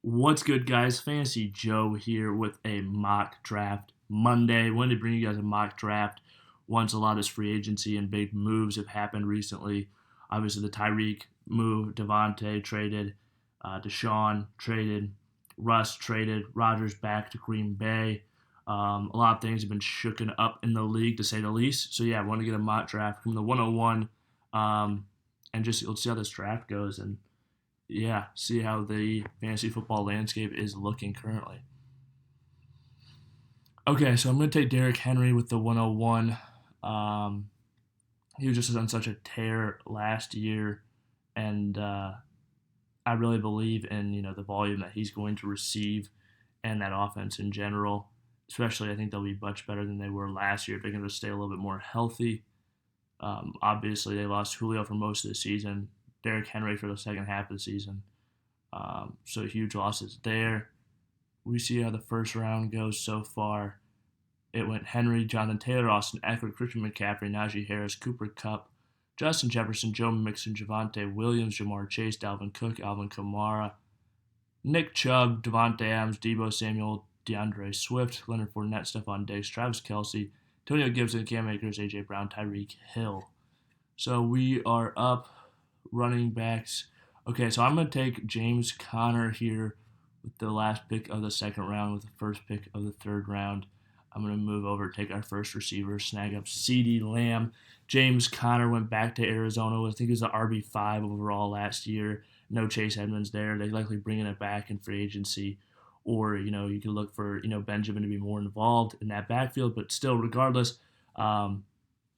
What's good, guys? Fantasy Joe here with a mock draft Monday. Wanted to bring you guys a mock draft once a lot of this free agency and big moves have happened recently. Obviously, the Tyreek move, DeVonta traded, Deshaun traded, Russ traded, Rodgers back to Green Bay. A lot of things have been shooken up in the league, to say the least. So, yeah, I want to get a mock draft from the 101 and just let's see how this draft goes. And yeah, see how the fantasy football landscape is looking currently. Okay, so I'm going to take Derrick Henry with the 101. Um, he was just on such a tear last year, and I really believe in the volume that he's going to receive and that offense in general. Especially, I think they'll be much better than they were last year if they're going to stay a little bit more healthy. Obviously, they lost Julio for most of the season, Derrick Henry for the second half of the season. So huge losses there. We see how the first round goes so far. It went Henry, Jonathan Taylor, Austin Eckler, Christian McCaffrey, Najee Harris, Cooper Kupp, Justin Jefferson, Joe Mixon, Javonte Williams, Jamar Chase, Dalvin Cook, Alvin Kamara, Nick Chubb, Devontae Adams, Debo Samuel, DeAndre Swift, Leonard Fournette, Stephon Diggs, Travis Kelce, Antonio Gibson, Cam Akers, A.J. Brown, Tyreek Hill. So we are up running backs. Okay, so I'm going to take James Conner here with the last pick of the second round, with the first pick of the third round. I'm going to move over, take our first receiver, snag up CeeDee Lamb. James Conner went back to Arizona. I think he was the RB5 overall last year. No Chase Edmonds there. They're likely bringing it back in free agency. Or, you could look for, Benjamin to be more involved in that backfield. But still, regardless,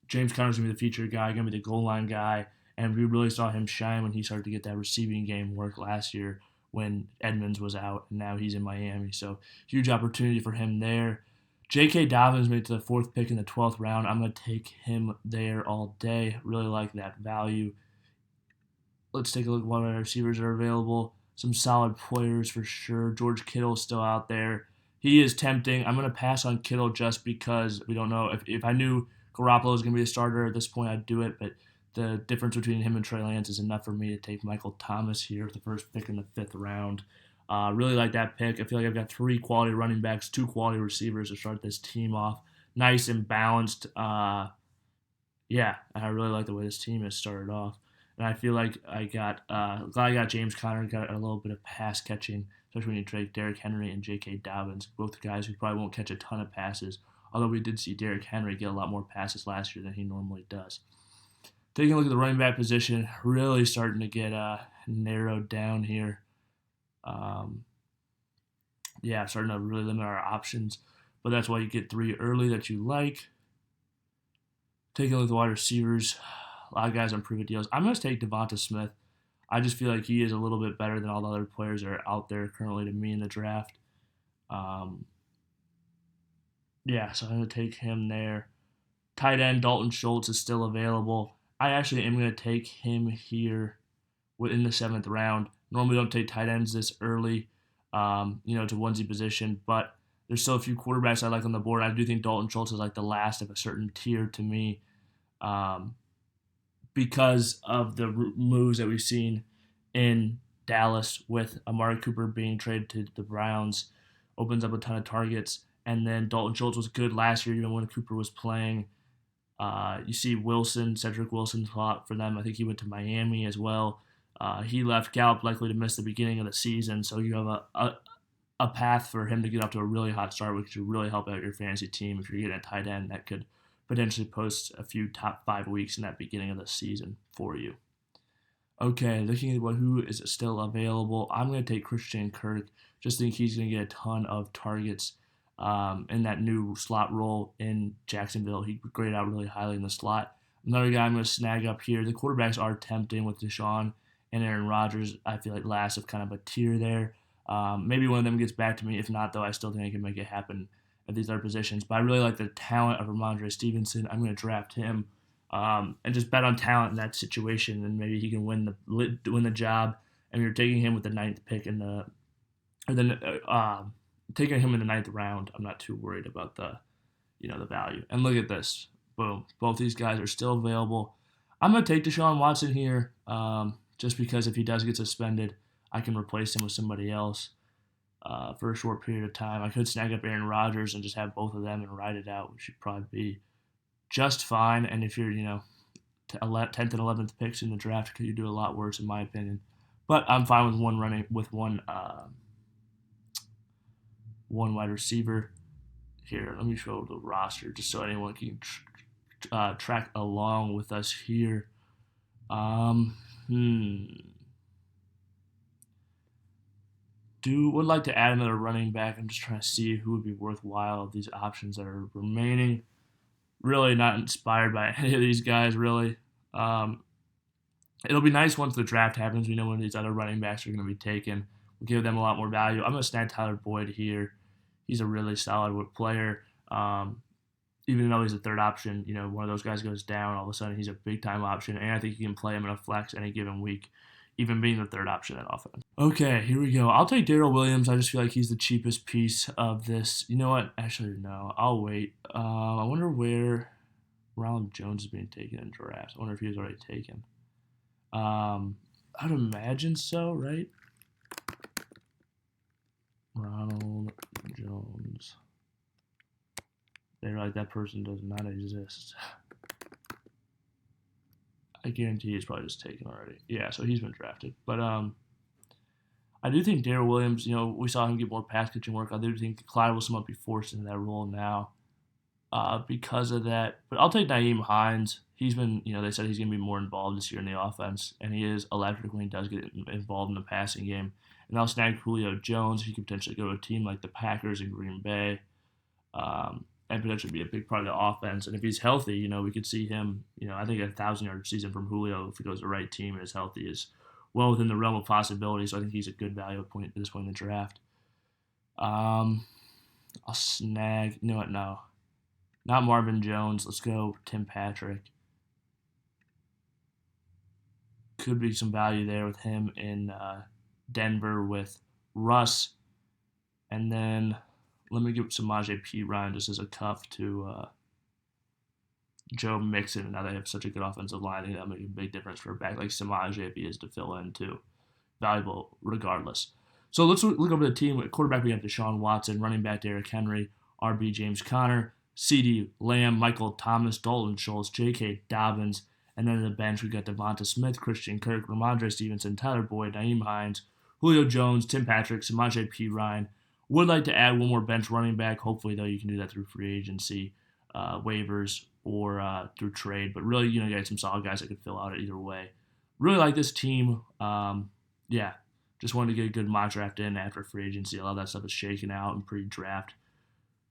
James Conner's going to be the featured guy, going to be the goal line guy. And we really saw him shine when he started to get that receiving game work last year when Edmonds was out, and now he's in Miami. So huge opportunity for him there. J.K. Dobbins made it to the fourth pick in the 12th round. I'm going to take him there all day. Really like that value. Let's take a look at what our receivers are available. Some solid players for sure. George Kittle is still out there. He is tempting. I'm going to pass on Kittle just because we don't know. If I knew Garoppolo was going to be a starter at this point, I'd do it. But the difference between him and Trey Lance is enough for me to take Michael Thomas here with the first pick in the fifth round. Really like that pick. I feel like I've got three quality running backs, two quality receivers to start this team off. Nice and balanced. Yeah, I really like the way this team has started off. And I feel like glad I got James Conner, got a little bit of pass catching, especially when you trade Derrick Henry and J.K. Dobbins, both guys who probably won't catch a ton of passes. Although we did see Derrick Henry get a lot more passes last year than he normally does. Taking a look at the running back position, really starting to get narrowed down here. Yeah, starting to really limit our options. But that's why you get three early that you like. Taking a look at the wide receivers, a lot of guys on prove deals. I'm going to take DeVonta Smith. I just feel like he is a little bit better than all the other players that are out there currently to me in the draft. Yeah, so I'm going to take him there. Tight end Dalton Schultz is still available. I actually am going to take him here within the seventh round. Normally don't take tight ends this early, to onesie position, but there's still a few quarterbacks I like on the board. I do think Dalton Schultz is like the last of a certain tier to me, because of the moves that we've seen in Dallas with Amari Cooper being traded to the Browns, opens up a ton of targets. And then Dalton Schultz was good last year, even when Cooper was playing. You see Wilson, Cedric Wilson fought for them. I think he went to Miami as well. He left Gallup likely to miss the beginning of the season, so you have a path for him to get up to a really hot start, which would really help out your fantasy team if you're getting a tight end that could potentially post a few top 5 weeks in that beginning of the season for you. Okay, looking at who is still available, I'm going to take Christian Kirk. Just think he's going to get a ton of targets in that new slot role in Jacksonville. He graded out really highly in the slot. Another guy I'm going to snag up here. The quarterbacks are tempting with Deshaun and Aaron Rodgers. I feel like last of kind of a tier there. Maybe one of them gets back to me. If not, though, I still think I can make it happen at these other positions. But I really like the talent of Ramondre Stevenson. I'm going to draft him and just bet on talent in that situation, and maybe he can win the job. And you're taking him with the ninth pick taking him in the ninth round. I'm not too worried about the value. And look at this, boom, both these guys are still available. I'm going to take Deshaun Watson here, just because if he does get suspended, I can replace him with somebody else. for a short period of time. I could snag up Aaron Rodgers and just have both of them and ride it out, which should probably be just fine. And if you're, 10th and 11th picks in the draft, you do a lot worse, in my opinion. But I'm fine with one wide receiver. Here, let me show the roster just so anyone can track along with us here. Would like to add another running back. I'm just trying to see who would be worthwhile of these options that are remaining. Really not inspired by any of these guys, really. It'll be nice once the draft happens. We know when these other running backs are going to be taken. We'll give them a lot more value. I'm going to snag Tyler Boyd here. He's a really solid player. Even though he's a third option, one of those guys goes down, all of a sudden he's a big-time option, and I think you can play him in a flex any given week, even being the third option in offense. Okay, here we go. I'll take Daryl Williams. I just feel like he's the cheapest piece of this. You know what? Actually, no. I'll wait. I wonder where Ronald Jones is being taken in drafts. I wonder if he was already taken. I'd imagine so, right? Ronald Jones. They're like, that person does not exist. I guarantee he's probably just taken already. Yeah, so he's been drafted. But I do think Daryl Williams, we saw him get more pass catching work. I do think Clyde will somewhat be forced into that role now because of that. But I'll take Nyheim Hines. He's been, they said he's going to be more involved this year in the offense, and he is electric when he does get involved in the passing game. And I'll snag Julio Jones. He could potentially go to a team like the Packers and Green Bay. And potentially be a big part of the offense. And if he's healthy, we could see him, I think a 1,000-yard season from Julio, if he goes to the right team and is healthy, is well within the realm of possibility. So I think he's a good value at this point in the draft. I'll snag, no, not Marvin Jones. Let's go Tim Patrick. Could be some value there with him in Denver with Russ. And then let me give Samaje Perine just as a cuff to Joe Mixon. Now they have such a good offensive line. I think that'll make a big difference for a back like Samaje if he is to fill in too. Valuable regardless. So let's look over the team. At quarterback, we have Deshaun Watson. Running back, Derrick Henry. RB, James Conner. CeeDee, Lamb, Micheal Thomas, Dalton Schultz, J.K. Dobbins. And then on the bench, we got DeVonta Smith, Christian Kirk, Ramondre Stevenson, Tyler Boyd, Nyheim Hines, Julio Jones, Tim Patrick, Samaje Perine. Would like to add one more bench running back. Hopefully, though, you can do that through free agency, waivers, or through trade. But really, you get some solid guys that could fill out it either way. Really like this team. Just wanted to get a good mock draft in after free agency. A lot of that stuff is shaken out and pre-draft.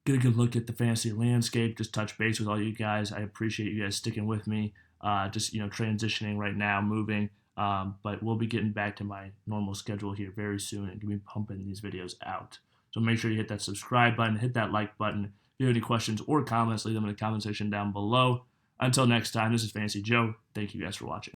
Get a good look at the fantasy landscape. Just touch base with all you guys. I appreciate you guys sticking with me. Transitioning right now, moving. But we'll be getting back to my normal schedule here very soon and be pumping these videos out. So make sure you hit that subscribe button, hit that like button. If you have any questions or comments, leave them in the comment section down below. Until next time, this is Fantasy Joe. Thank you guys for watching.